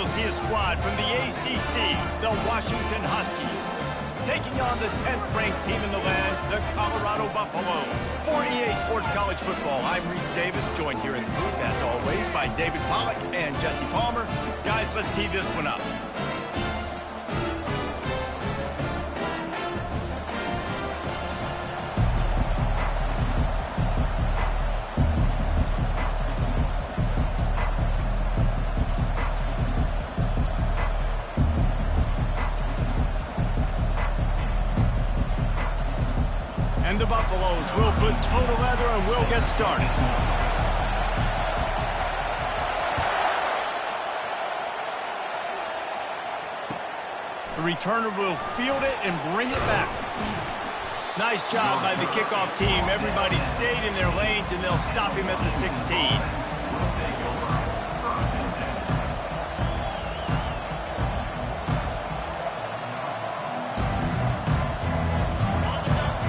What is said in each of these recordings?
we'll see a squad from the ACC, the Washington Huskies, taking on the 10th-ranked team in the land, the Colorado Buffaloes. For EA Sports College Football, I'm Reese Davis, joined here in the booth, as always, by David Pollack and Jesse Palmer. Guys, let's tee this one up. And the Buffaloes will put total leather and we'll get started. The returner will field it and bring it back. Nice job by the kickoff team. Everybody stayed in their lanes and they'll stop him at the 16.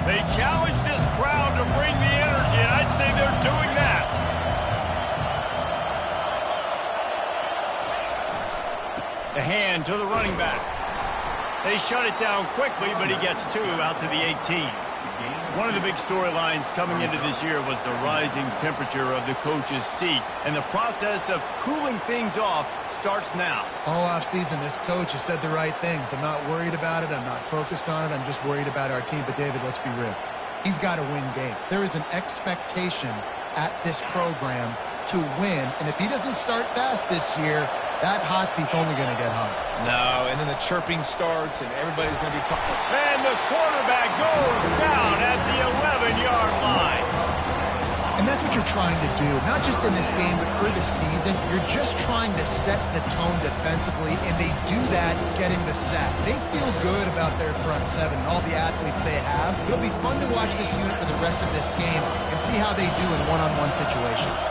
They challenge this crowd to bring the energy, and I'd say they're doing that. The hand to the running back. They shut it down quickly, but he gets two out to the 18. One of the big storylines coming into this year was the rising temperature of the coach's seat, and the process of cooling things off starts now. All offseason, this coach has said the right things. I'm not worried about it. I'm not focused on it. I'm just worried about our team. But, David, let's be real. He's got to win games. There is an expectation at this program to win, and if he doesn't start fast this year, that hot seat's only going to get hot. No, and then the chirping starts, and everybody's going to be talking. And the quarterback goes down at the 11-yard line. And that's what you're trying to do, not just in this game, but for the season. You're just trying to set the tone defensively, and they do that getting the sack. They feel good about their front seven and all the athletes they have. It'll be fun to watch this unit for the rest of this game and see how they do in one-on-one situations.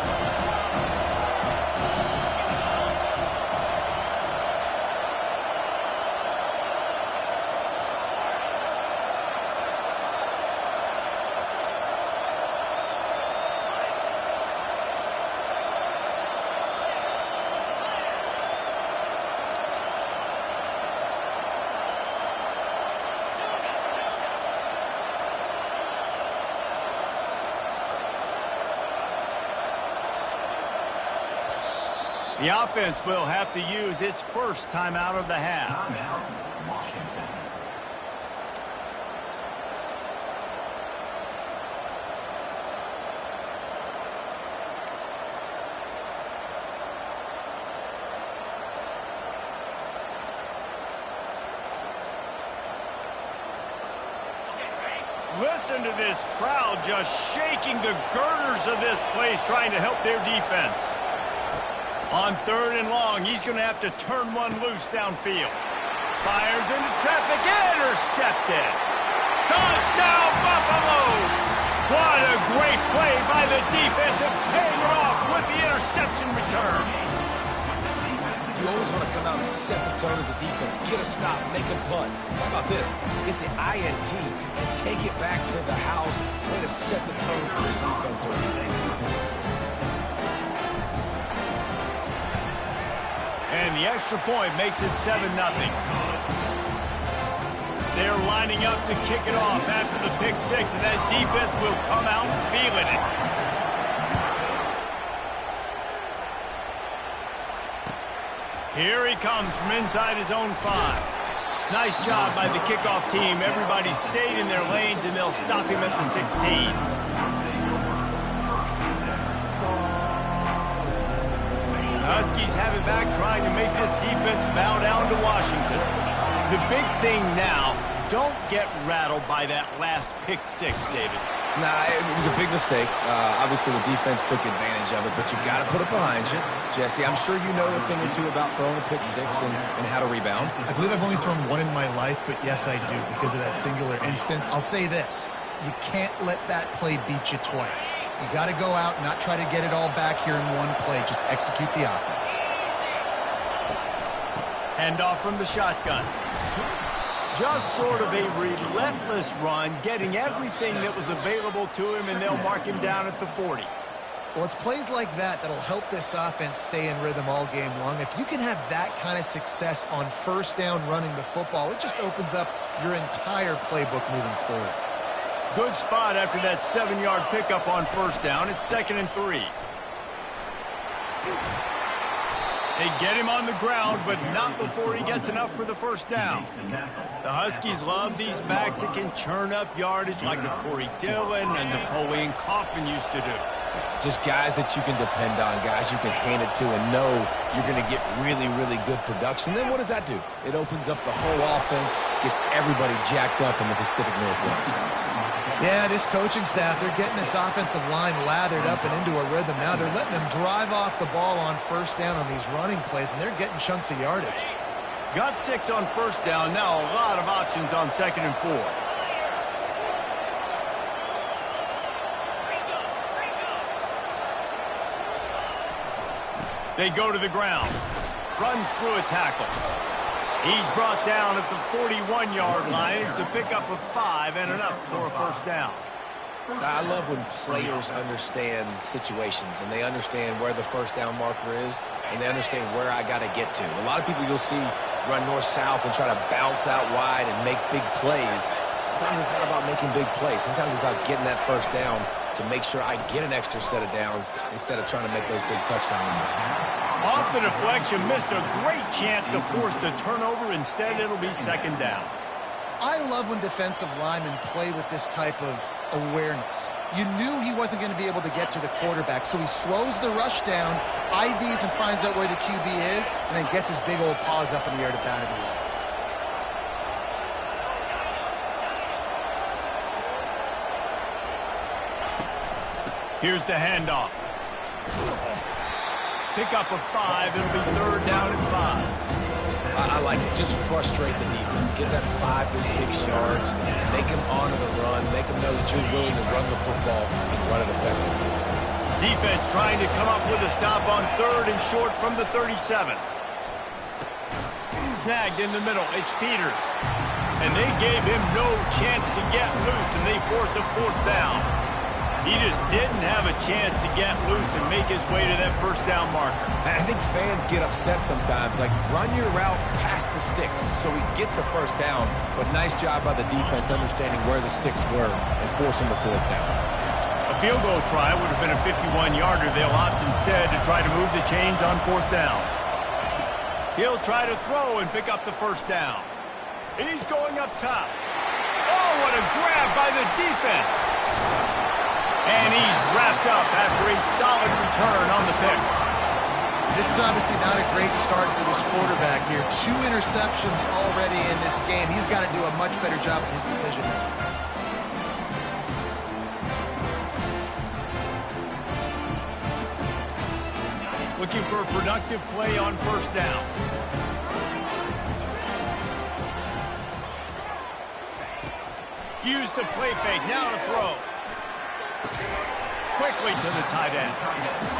The offense will have to use its first timeout of the half. Listen to this crowd just shaking the girders of this place, trying to help their defense. On 3rd and long, he's going to have to turn one loose downfield. Fires into traffic, intercepted. Touchdown, Buffaloes! What a great play by the defense and paying it off with the interception return. You always want to come out and set the tone as a defense. Get a stop, make a punt. How about this? Get the INT and take it back to the house. Way to set the tone for this defense early. And the extra point makes it 7-0. They're lining up to kick it off after the pick six, and that defense will come out feeling it. Here he comes from inside his own 5. Nice job by the kickoff team. Everybody stayed in their lanes, and they'll stop him at the 16. The Huskies have it back, trying to make this defense bow down to Washington. The big thing now, don't get rattled by that last pick six, David. Nah, it was a big mistake. Obviously, the defense took advantage of it, but you got to put it behind you. Jesse, I'm sure you know a thing or two about throwing a pick six and how to rebound. I believe I've only thrown one in my life, but yes, I do, because of that singular instance. I'll say this. You can't let that play beat you twice. You got to go out and not try to get it all back here in one play. Just execute the offense. Handoff from the shotgun. Just sort of a relentless run, getting everything that was available to him, and they'll mark him down at the 40. Well, it's plays like that that'll help this offense stay in rhythm all game long. If you can have that kind of success on first down running the football, it just opens up your entire playbook moving forward. Good spot after that 7-yard pickup on first down. It's 2nd and 3. They get him on the ground, but not before he gets enough for the first down. The Huskies love these backs that can churn up yardage like a Corey Dillon and Napoleon Kaufman used to do. Just guys that you can depend on, guys you can hand it to and know you're going to get really, really good production. Then what does that do? It opens up the whole offense, gets everybody jacked up in the Pacific Northwest. Yeah, this coaching staff, they're getting this offensive line lathered up and into a rhythm. Now they're letting them drive off the ball on first down on these running plays, and they're getting chunks of yardage. Got 6 on first down. Now a lot of options on 2nd and 4. They go to the ground. Runs through a tackle. He's brought down at the 41-yard line. It's a pickup of 5 and enough for a first down. I love when players understand situations and they understand where the first down marker is and they understand where I got to get to. A lot of people you'll see run north-south and try to bounce out wide and make big plays. Sometimes it's not about making big plays. Sometimes it's about getting that first down to make sure I get an extra set of downs instead of trying to make those big touchdown runs. Off the deflection, missed a great chance to force the turnover. Instead, it'll be 2nd down. I love when defensive linemen play with this type of awareness. You knew he wasn't going to be able to get to the quarterback, so he slows the rush down, IDs and finds out where the QB is, and then gets his big old paws up in the air to bat it away. Here's the handoff. Pickup of 5. It'll be 3rd down and 5. I like it. Just frustrate the defense. Get that 5 to 6 yards. Make them honor the run. Make them know that you're willing to run the football and run it effectively. Defense trying to come up with a stop on 3rd and short from the 37. Snagged in the middle. It's Peters. And they gave him no chance to get loose, and they force a 4th down. He just didn't have a chance to get loose and make his way to that first down marker. I think fans get upset sometimes, like run your route past the sticks so we get the first down, but nice job by the defense understanding where the sticks were and forcing the 4th down. A field goal try would have been a 51-yarder. They'll opt instead to try to move the chains on 4th down. He'll try to throw and pick up the first down. He's going up top. Oh, what a grab by the defense. And he's wrapped up after a solid return on the pick. This is obviously not a great start for this quarterback here. 2 interceptions already in this game. He's got to do a much better job with his decision making. Looking for a productive play on first down. Used the play fake. Now to throw. Quickly to the tight end.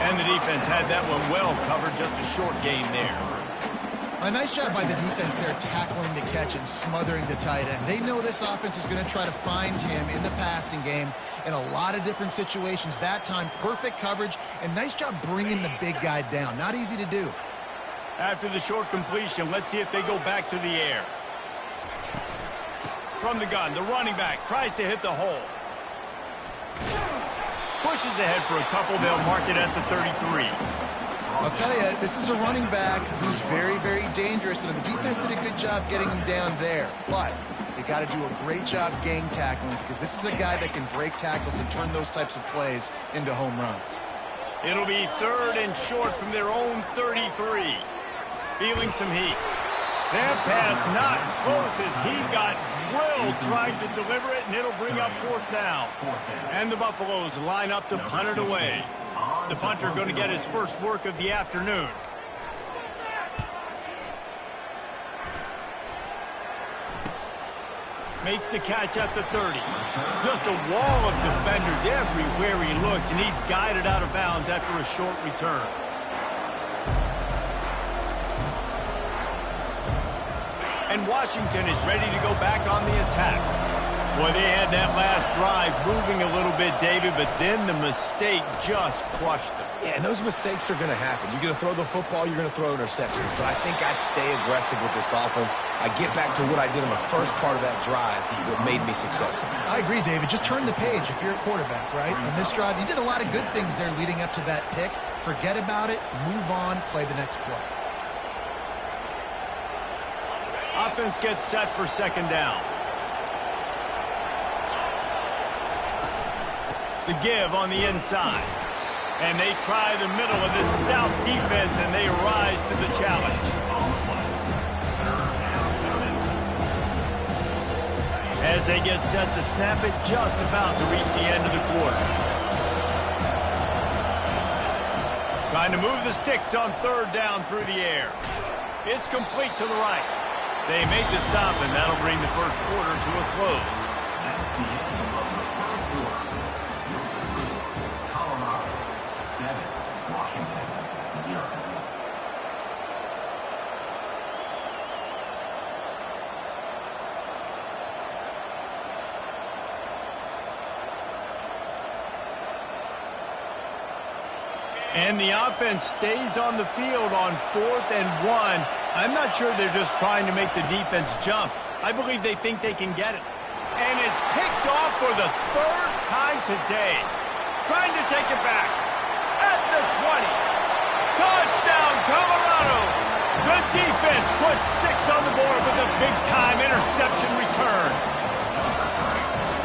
And the defense had that one well covered. Just a short gain there. A nice job by the defense there tackling the catch and smothering the tight end. They know this offense is going to try to find him in the passing game in a lot of different situations. That time, perfect coverage, and nice job bringing the big guy down. Not easy to do. After the short completion, let's see if they go back to the air. From the gun, the running back tries to hit the hole. Pushes ahead for a couple. They'll mark it at the 33. I'll tell you, this is a running back who's very, very dangerous, and the defense did a good job getting him down there. But they got to do a great job gang tackling because this is a guy that can break tackles and turn those types of plays into home runs. It'll be 3rd and short from their own 33. Feeling some heat. That pass not close as he got drilled trying to deliver it, and it'll bring up 4th down. And the Buffaloes line up to punt it away. The punter going to get his first work of the afternoon. Makes the catch at the 30. Just a wall of defenders everywhere he looks, and he's guided out of bounds after a short return. And Washington is ready to go back on the attack. Well, they had that last drive moving a little bit, David, but then the mistake just crushed them. Yeah, and those mistakes are going to happen. You're going to throw the football, you're going to throw interceptions. But I think I stay aggressive with this offense. I get back to what I did on the first part of that drive that made me successful. I agree, David. Just turn the page if you're a quarterback, right? On this drive, you did a lot of good things there leading up to that pick. Forget about it, move on, play the next play. Offense gets set for second down. The give on the inside. And they try the middle of this stout defense, and they rise to the challenge. As they get set to snap it, just about to reach the end of the quarter. Trying to move the sticks on third down through the air. It's complete to the right. They make the stop, and that'll bring the first quarter to a close. And the offense stays on the field on 4th and 1. I'm not sure they're just trying to make the defense jump. I believe they think they can get it. And it's picked off for the 3rd time today. Trying to take it back. At the 20. Touchdown, Colorado! The defense puts 6 on the board with a big-time interception return.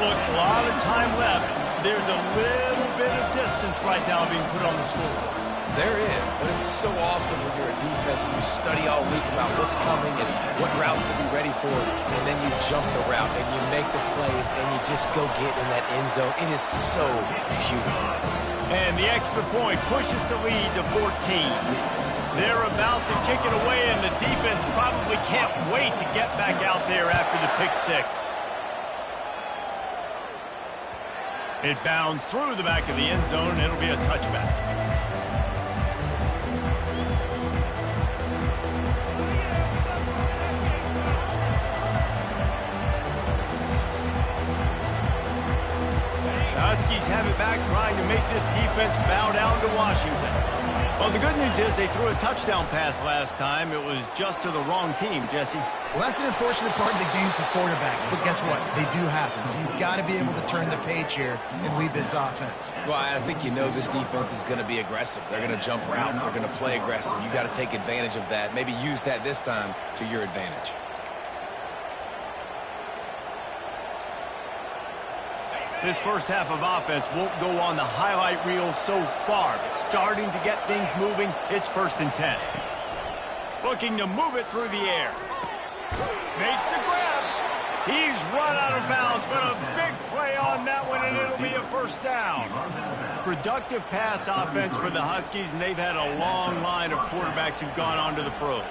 Look, a lot of time left. There's a little bit of distance right now being put on the scoreboard. There is, but it's so awesome when you're a defense and you study all week about what's coming and what routes to be ready for, and then you jump the route and you make the plays and you just go get in that end zone. It is so beautiful. And the extra point pushes the lead to 14. They're about to kick it away, and the defense probably can't wait to get back out there after the pick six. It bounds through the back of the end zone, and it'll be a touchback. The Huskies have it back, trying to make this defense bow down to Washington. Well, the good news is they threw a touchdown pass last time. It was just to the wrong team, Jesse. Well, that's an unfortunate part of the game for quarterbacks, but guess what? They do happen. So you've got to be able to turn the page here and lead this offense. Well, I think you know this defense is going to be aggressive. They're going to jump routes. They're going to play aggressive. You've got to take advantage of that. Maybe use that this time to your advantage. This first half of offense won't go on the highlight reel so far, but starting to get things moving, it's 1st and 10. Looking to move it through the air. Makes the grab. He's run out of bounds, but a big play on that one, and it'll be a first down. Productive pass offense for the Huskies, and they've had a long line of quarterbacks who've gone on to the pros.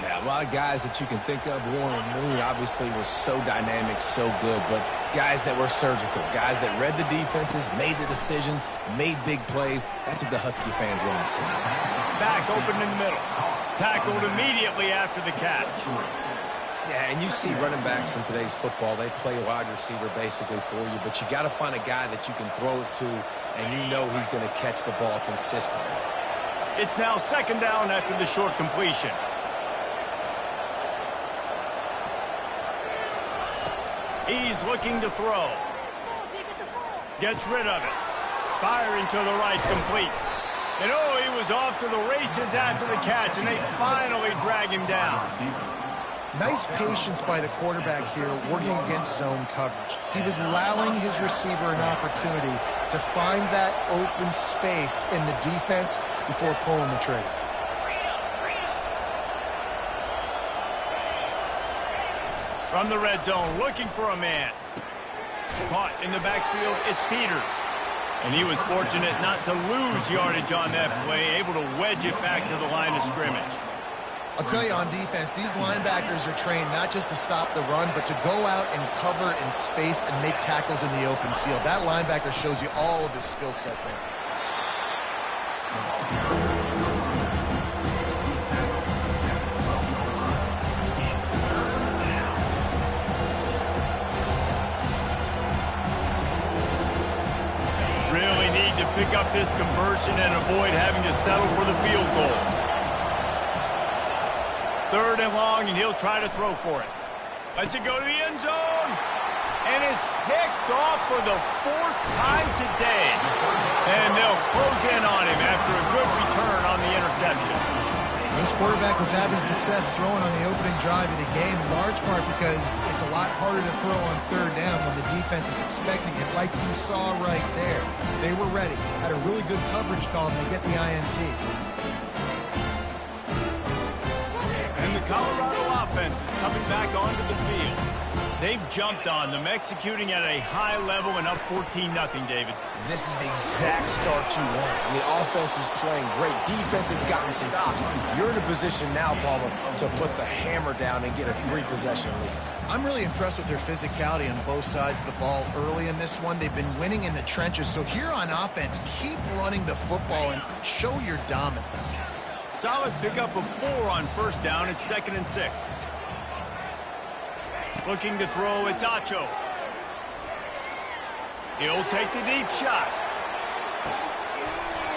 Yeah, a lot of guys that you can think of. Warren Moon obviously was so dynamic, so good, but guys that were surgical, guys that read the defenses, made the decision, made big plays. That's what the Husky fans want to see. Back open in the middle. Tackled immediately after the catch. Yeah, and you see running backs in today's football, they play wide receiver basically for you, but you got to find a guy that you can throw it to, and you know he's going to catch the ball consistently. It's now 2nd down after the short completion. He's looking to throw. Gets rid of it. Firing to the right, complete. And oh, he was off to the races after the catch, and they finally drag him down. Nice patience by the quarterback here working against zone coverage. He was allowing his receiver an opportunity to find that open space in the defense before pulling the trigger. From the red zone, looking for a man. Caught in the backfield, it's Peters. And he was fortunate not to lose yardage on that play, able to wedge it back to the line of scrimmage. I'll tell you, on defense, these linebackers are trained not just to stop the run, but to go out and cover in space and make tackles in the open field. That linebacker shows you all of his skill set there. pick up this conversion and avoid having to settle for the field goal. 3rd and long, and he'll try to throw for it. Lets it go to the end zone. And it's picked off for the 4th time today. And they'll close in on him after a good return on the interception. This quarterback was having success throwing on the opening drive of the game, in large part because it's a lot harder to throw on 3rd down when the defense is expecting it, like you saw right there. They were ready, had a really good coverage call, and they get the INT. And the Colorado offense is coming back onto the field. They've jumped on them, executing at a high level and up 14-0, David. This is the exact start you want. I mean, offense is playing great. Defense has gotten stops. You're in a position now, Palmer, to put the hammer down and get a 3-possession lead. I'm really impressed with their physicality on both sides of the ball early in this one. They've been winning in the trenches. So here on offense, keep running the football and show your dominance. Solid pickup of 4 on 1st down. It's 2nd and 6. Looking to throw, it's Acho. He'll take the deep shot.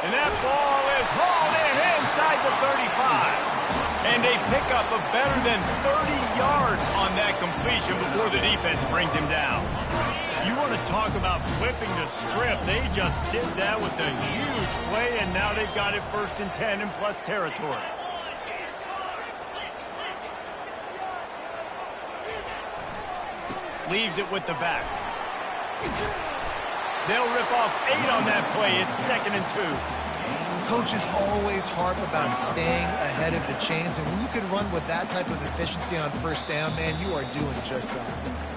And that ball is hauled in inside the 35. And they pick up a better than 30 yards on that completion before the defense brings him down. You want to talk about flipping the script. They just did that with a huge play, and now they've got it 1st and 10 in plus territory. Leaves it with the back. They'll rip off 8 on that play. It's 2nd and 2. Coaches always harp about staying ahead of the chains, and when you can run with that type of efficiency on 1st down, man, you are doing just that.